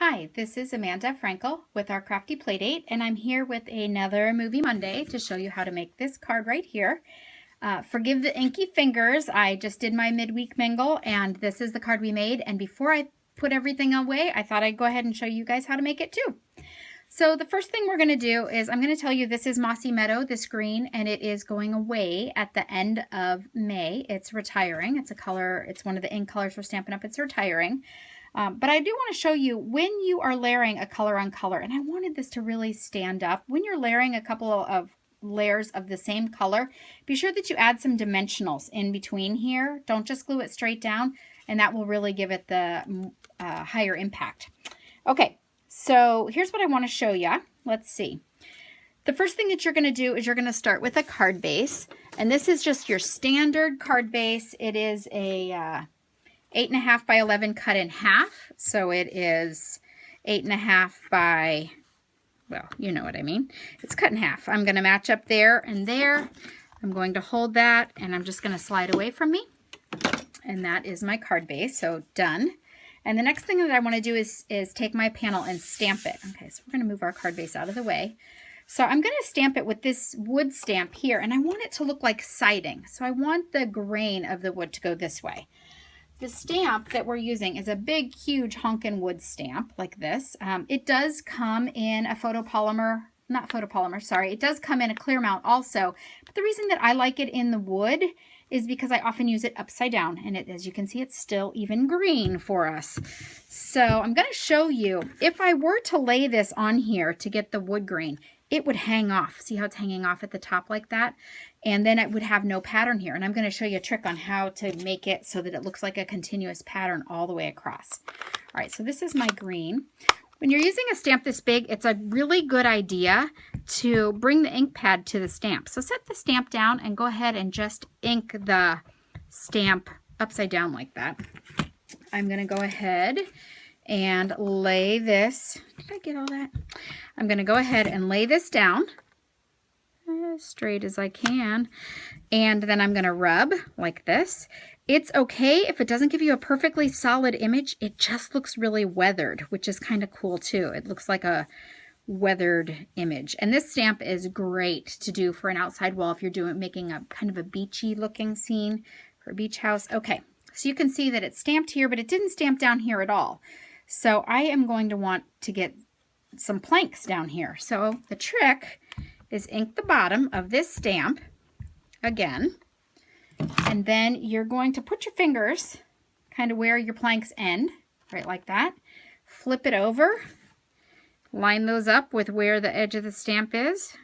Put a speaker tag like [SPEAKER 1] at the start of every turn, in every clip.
[SPEAKER 1] Hi, this is Amanda Frankel with our Crafty Playdate, and I'm here with another Movie Monday to show you how to make this card right here. Forgive the inky fingers, I just did my midweek mingle, and this is the card we made, and before I put everything away, I thought I'd go ahead and show you guys how to make it too. So the first thing we're going to do is I'm going to tell you this is Mossy Meadow, this green, and it is going away at the end of May. It's retiring. It's a color, it's one of the ink colors for Stampin' Up! It's retiring. But I do want to show you when you are layering a color on color, and I wanted this to really stand up. When you're layering a couple of layers of the same color, be sure that you add some dimensionals in between here. Don't just glue it straight down, and that will really give it the higher impact. Okay, so here's what I want to show you. Let's see. The first thing that you're going to do is you're going to start with a card base, and this is just your standard card base. It is a 8.5 by 11 cut in half, so it is 8.5 by, well, you know what I mean. It's cut in half. I'm going to match up there and there. I'm going to hold that, and I'm just going to slide away from me. And that is my card base, so done. And the next thing that I want to do is take my panel and stamp it. Okay, so we're going to move our card base out of the way. So I'm going to stamp it with this wood stamp here, and I want it to look like siding. So I want the grain of the wood to go this way. The stamp that we're using is a big, huge honkin' wood stamp like this. It does come in a photopolymer, not photopolymer, sorry. It does come in a clear mount also. But the reason that I like it in the wood is because I often use it upside down. And as you can see, it's still even green for us. So I'm going to show you, if I were to lay this on here to get the wood grain, it would hang off. See how it's hanging off at the top like that? And then it would have no pattern here. And I'm going to show you a trick on how to make it so that it looks like a continuous pattern all the way across. All right, so this is my green. When you're using a stamp this big, it's a really good idea to bring the ink pad to the stamp. So set the stamp down and go ahead and just ink the stamp upside down like that. I'm going to go ahead and lay this. Did I get all that? I'm going to go ahead and lay this down as straight as I can, and then I'm going to rub like this. It's okay if it doesn't give you a perfectly solid image. It just looks really weathered, which is kind of cool too. It looks like a weathered image. And this stamp is great to do for an outside wall if you're making a kind of a beachy looking scene for a beach house. Okay, so you can see that it's stamped here, but it didn't stamp down here at all. So I am going to want to get some planks down here. So the trick is ink the bottom of this stamp again, and then you're going to put your fingers kind of where your planks end, right like that. Flip it over, line those up with where the edge of the stamp is,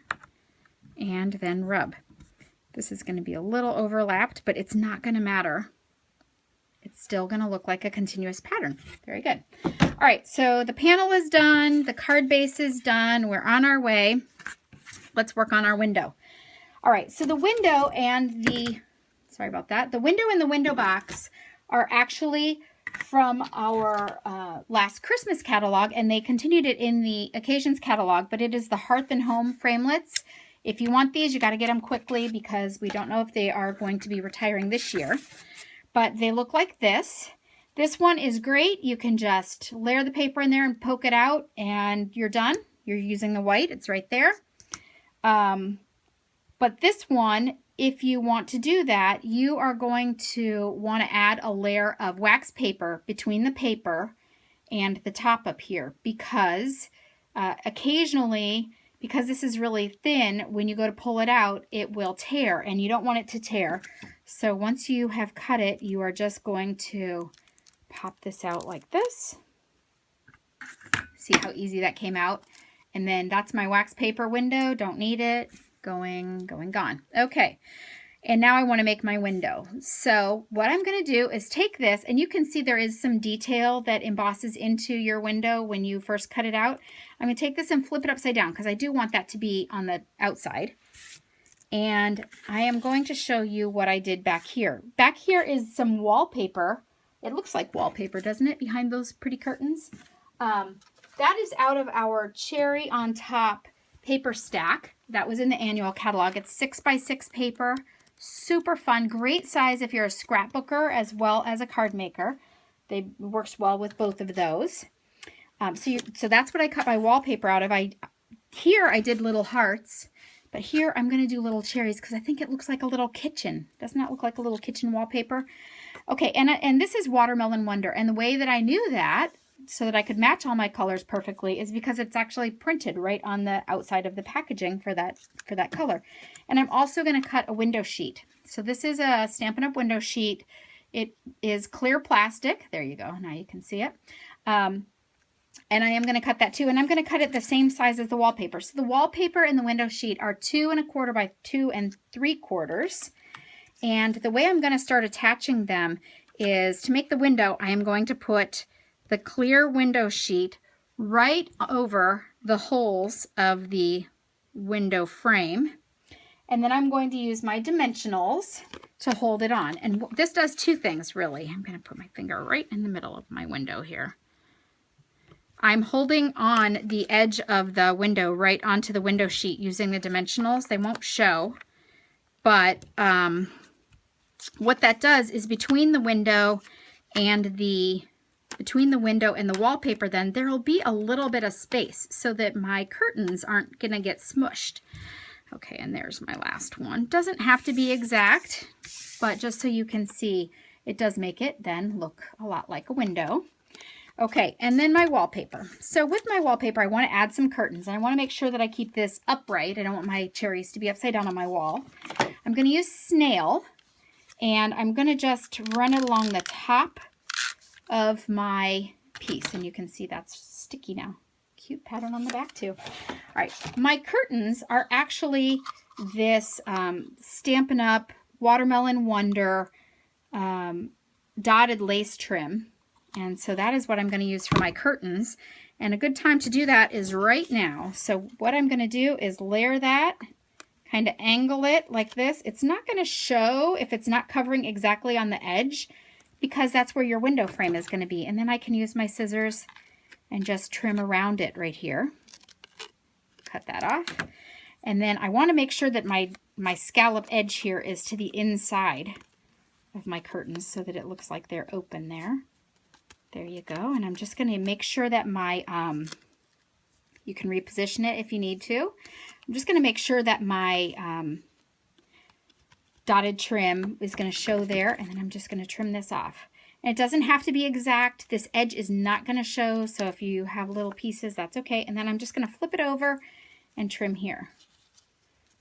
[SPEAKER 1] and then rub. This is going to be a little overlapped, but it's not going to matter. It's still going to look like a continuous pattern. Very good. All right, so the panel is done. The card base is done. We're on our way. Let's work on our window. All right, so the window and the, sorry about that, the window and the window box are actually from our last Christmas catalog, and they continued it in the Occasions catalog, but it is the Hearth and Home Framelits. If you want these, you got to get them quickly because we don't know if they are going to be retiring this year. But they look like this. This one is great. You can just layer the paper in there and poke it out, and you're done. You're using the white. It's right there. But this one, if you want to do that, you are going to want to add a layer of wax paper between the paper and the top up here, because occasionally, because this is really thin, when you go to pull it out, it will tear, and you don't want it to tear. So once you have cut it, you are just going to pop this out like this. See how easy that came out? And then that's my wax paper window. Don't need it. Going, gone. Okay. And now I want to make my window. So what I'm going to do is take this, and you can see there is some detail that embosses into your window when you first cut it out. I'm going to take this and flip it upside down because I do want that to be on the outside. And I am going to show you what I did back here. Back here is some wallpaper. It looks like wallpaper, doesn't it, behind those pretty curtains? That is out of our Cherry on Top paper stack. That was in the annual catalog. It's 6x6 paper. Super fun. Great size if you're a scrapbooker as well as a card maker. They works well with both of those. So that's what I cut my wallpaper out of. Here I did little hearts, but here I'm going to do little cherries because I think it looks like a little kitchen. Doesn't that look like a little kitchen wallpaper? Okay, and this is Watermelon Wonder, and the way that I knew that, so that I could match all my colors perfectly, is because it's actually printed right on the outside of the packaging for that color. And I'm also going to cut a window sheet. So this is a Stampin' Up! Window sheet. It is clear plastic. There you go. Now you can see it. And I am going to cut that too. And I'm going to cut it the same size as the wallpaper. So the wallpaper and the window sheet are 2 1/4 by 2 3/4. And the way I'm going to start attaching them is to make the window, I am going to put the clear window sheet right over the holes of the window frame. And then I'm going to use my dimensionals to hold it on. And this does 2 things, really. I'm going to put my finger right in the middle of my window here. I'm holding on the edge of the window right onto the window sheet using the dimensionals. They won't show, but what that does is between the window and the wallpaper, then there'll be a little bit of space so that my curtains aren't going to get smushed. Okay, and there's my last one. Doesn't have to be exact, but just so you can see, it does make it then look a lot like a window. Okay, and then my wallpaper. So with my wallpaper, I want to add some curtains, and I want to make sure that I keep this upright. I don't want my cherries to be upside down on my wall. I'm going to use snail, and I'm going to just run it along the top of my piece, and you can see that's sticky now. Cute pattern on the back too. All right, my curtains are actually this Stampin' Up! Watermelon Wonder dotted lace trim. And so that is what I'm going to use for my curtains. And a good time to do that is right now. So what I'm going to do is layer that, kind of angle it like this. It's not going to show if it's not covering exactly on the edge, because that's where your window frame is going to be. And then I can use my scissors and just trim around it right here. Cut that off. And then I want to make sure that my scallop edge here is to the inside of my curtains so that it looks like they're open there. There you go. And I'm just going to make sure that my, you can reposition it if you need to. I'm just going to make sure that my dotted trim is going to show there. And then I'm just going to trim this off. And it doesn't have to be exact. This edge is not going to show. So if you have little pieces, that's okay. And then I'm just going to flip it over and trim here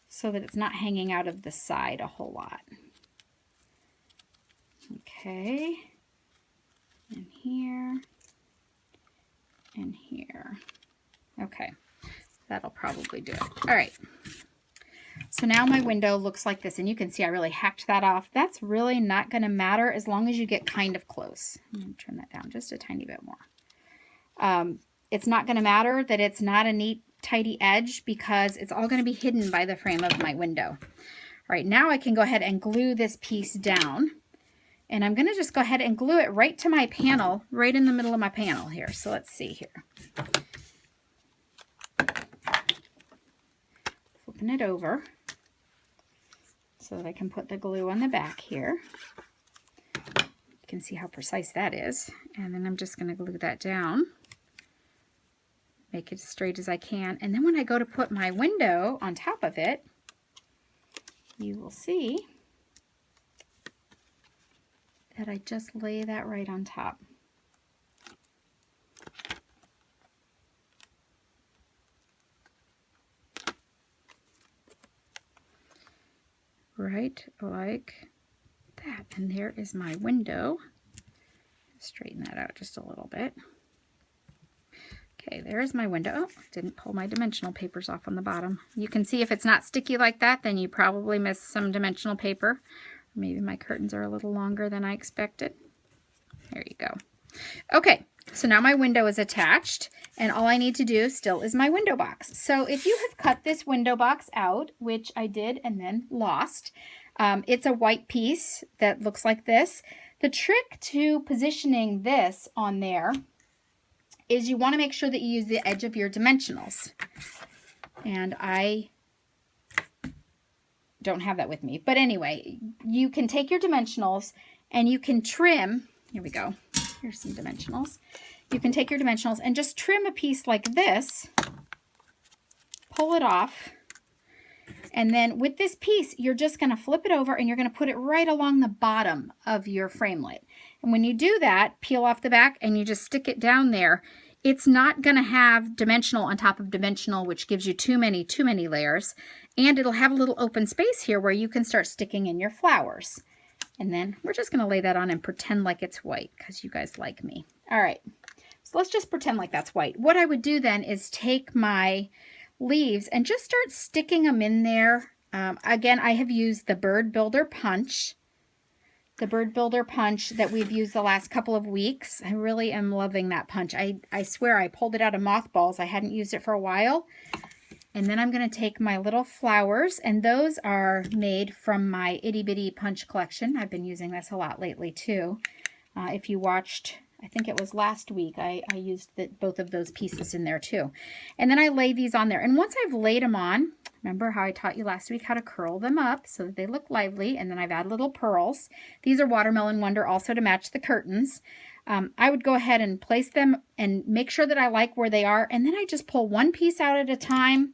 [SPEAKER 1] so that it's not hanging out of the side a whole lot. Okay. And here, and here. Okay, that'll probably do it. All right, so now my window looks like this, and you can see I really hacked that off. That's really not going to matter as long as you get kind of close. I'm going to turn that down just a tiny bit more. It's not going to matter that it's not a neat, tidy edge because it's all going to be hidden by the frame of my window. All right, now I can go ahead and glue this piece down. And I'm going to just go ahead and glue it right to my panel, right in the middle of my panel here. So let's see here. Flipping it over so that I can put the glue on the back here. You can see how precise that is. And then I'm just going to glue that down. Make it as straight as I can. And then when I go to put my window on top of it, you will see that I just lay that right on top. Right like that. And there is my window. Straighten that out just a little bit. Okay, there's my window. Oh, didn't pull my dimensional papers off on the bottom. You can see if it's not sticky like that, then you probably missed some dimensional paper. Maybe my curtains are a little longer than I expected. There you go. Okay, so now my window is attached, and all I need to do still is my window box. So if you have cut this window box out, which I did and then lost, it's a white piece that looks like this. The trick to positioning this on there is you want to make sure that you use the edge of your dimensionals. And I don't have that with me. But anyway, you can take your dimensionals and you can trim. Here we go. Here's some dimensionals. you can take your dimensionals and just trim a piece like this, pull it off, and then with this piece, you're just going to flip it over and you're going to put it right along the bottom of your framelit. And when you do that, peel off the back and you just stick it down there. It's not going to have dimensional on top of dimensional, which gives you too many layers. And it'll have a little open space here where you can start sticking in your flowers. And then we're just going to lay that on and pretend like it's white because you guys like me. All right, so let's just pretend like that's white. What I would do then is take my leaves and just start sticking them in there. Again, I have used the Bird Builder Punch. The Bird Builder Punch that we've used the last couple of weeks. I really am loving that punch. I swear I pulled it out of mothballs. I hadn't used it for a while. And then I'm going to take my little flowers, and those are made from my Itty Bitty Punch collection. I've been using this a lot lately too. If you watched, I think it was last week, I used both of those pieces in there too. And then I lay these on there. And once I've laid them on, remember how I taught you last week how to curl them up so that they look lively, and then I've added little pearls. These are Watermelon Wonder also to match the curtains. I would go ahead and place them and make sure that I like where they are, and then I just pull one piece out at a time,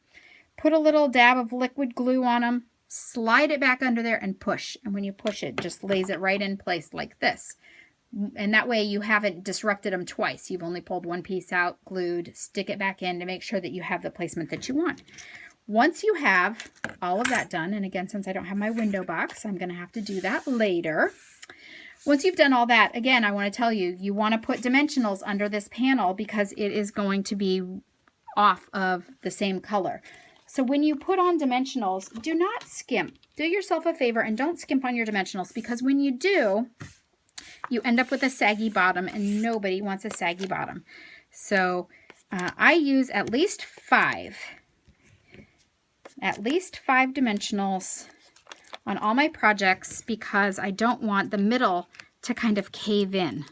[SPEAKER 1] put a little dab of liquid glue on them, slide it back under there and push. And when you push it, just lays it right in place like this. And that way you haven't disrupted them twice. You've only pulled one piece out, glued, stick it back in to make sure that you have the placement that you want. Once you have all of that done, and again, since I don't have my window box, I'm going to have to do that later. Once you've done all that, again, I want to tell you, you want to put dimensionals under this panel because it is going to be off of the same color. So when you put on dimensionals, do not skimp. Do yourself a favor and don't skimp on your dimensionals, because when you do, you end up with a saggy bottom, and nobody wants a saggy bottom. So I use at least five dimensionals on all my projects because I don't want the middle to kind of cave in.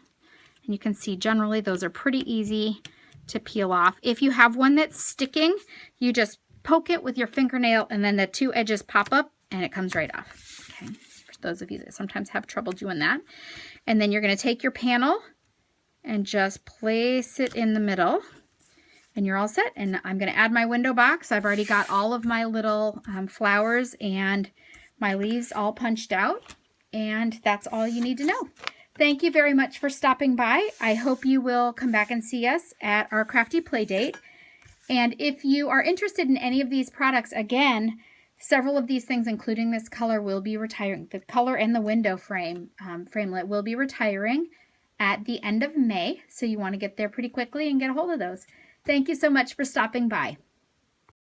[SPEAKER 1] And you can see generally those are pretty easy to peel off. If you have one that's sticking, you just poke it with your fingernail and then the two edges pop up and it comes right off. Okay, for those of you that sometimes have trouble doing that. And then you're going to take your panel and just place it in the middle. And you're all set. And I'm going to add my window box. I've already got all of my little flowers and my leaves all punched out. And that's all you need to know. Thank you very much for stopping by. I hope you will come back and see us at our crafty play date. And if you are interested in any of these products, again, several of these things, including this color, will be retiring. The color and the window frame framelit will be retiring at the end of May. So you want to get there pretty quickly and get a hold of those. Thank you so much for stopping by.